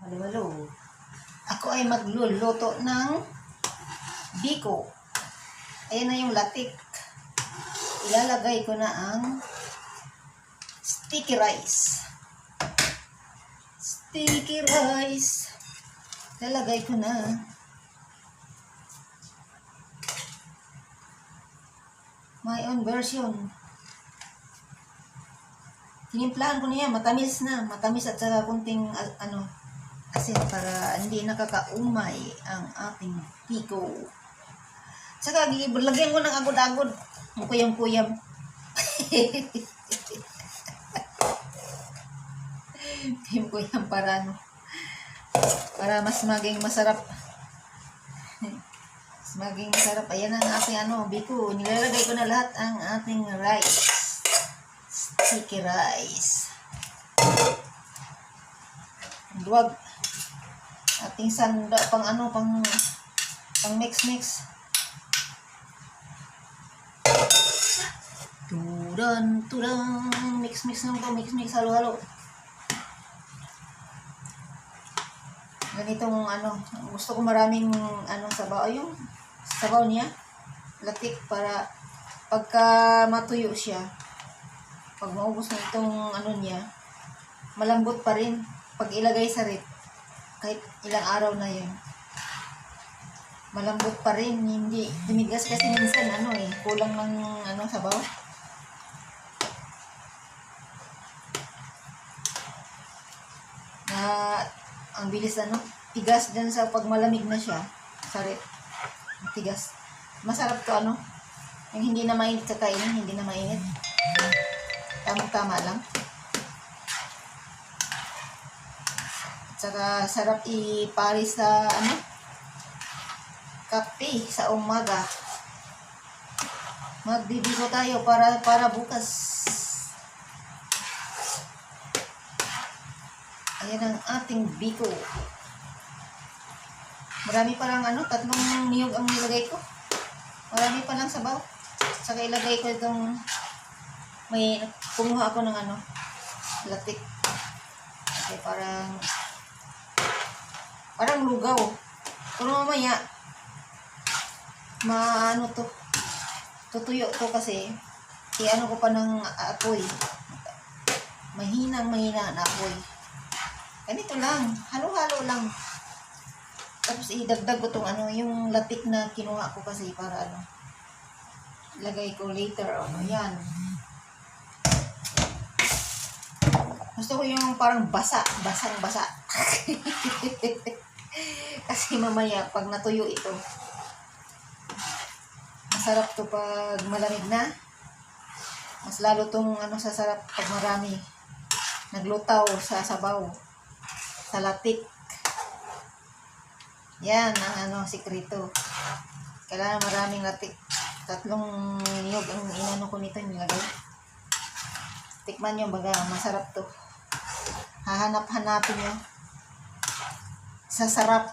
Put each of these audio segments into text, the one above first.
Halo-halo. Ako ay magluluto ng biko. Ayan na yung latik. Ilalagay ko na ang sticky rice. Sticky rice. Ilalagay ko na. My own version. Tinimplahan ko niya, matamis na. Matamis at saka kunting asin para hindi nakakaumay ang ating biko. Saka lagyan ko ng agod-agod. Ang kuyam-kuyam. Kuyam para para mas maging masarap. Mas maging masarap. Ayan ang ating biko. Nilalagay ko na lahat ang ating rice. Sticky rice. Duwag. Ating sanda pang mix. Tudan. Mix lang to. Mix. Halo-halo. Ganitong gusto ko maraming sabaw. Yung sabaw niya. Latik para pagka matuyo siya. Pag maubos na itong niya, malambot pa rin pag ilagay sa rep. Kahit ilang araw na yun. Malambot pa rin. Hindi tumigas kasi minsan kulang ng sabaw. Ang bilis tigas dyan sa pag malamig na siya sa rep. Tigas. Masarap to yung hindi na mainit sa kainin, hindi na mainit. Tama lang. Tsaka sarap ipares sa kape sa umaga. Magbibiko tayo para bukas. Ayan ang ating biko. Marami pa lang tatlong niyog ang nilagay ko. Marami pa lang sabaw. Saka ilagay ko itong kumuha ako ng latik. Okay, parang lugaw. Pero mamaya tutuyo to kasi ko pa ng apoy. Mahina na apoy. Ganito lang, halo-halo lang. Tapos idagdag ko tong yung latik na kinuha ko kasi para ilagay ko later yan. Gusto ko yung parang basang-basa. Kasi mamaya, pag natuyo ito, masarap to pag malamig na. Mas lalo tong sasarap pag marami. Naglutaw sa sabaw. Sa latik. Yan ang sikrito. Kailangan maraming latik. 3 niyog ang ko nito nilagay. Tikman nyo baga, masarap to. Hahanap-hanapin nyo. Sa sarap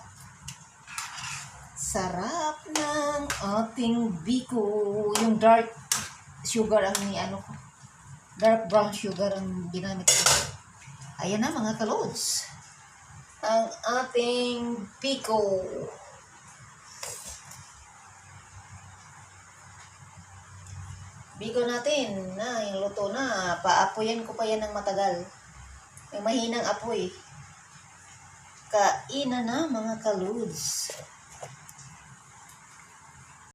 ng ating biko. Yung dark sugar ang ko. Dark brown sugar ang ginamit ko. Ayan na mga kalods. Ang ating biko. Biko natin na yung luto na. Paapoyan ko pa yan ng matagal. Yung mahinang apoy. Kainan na mga kaludes.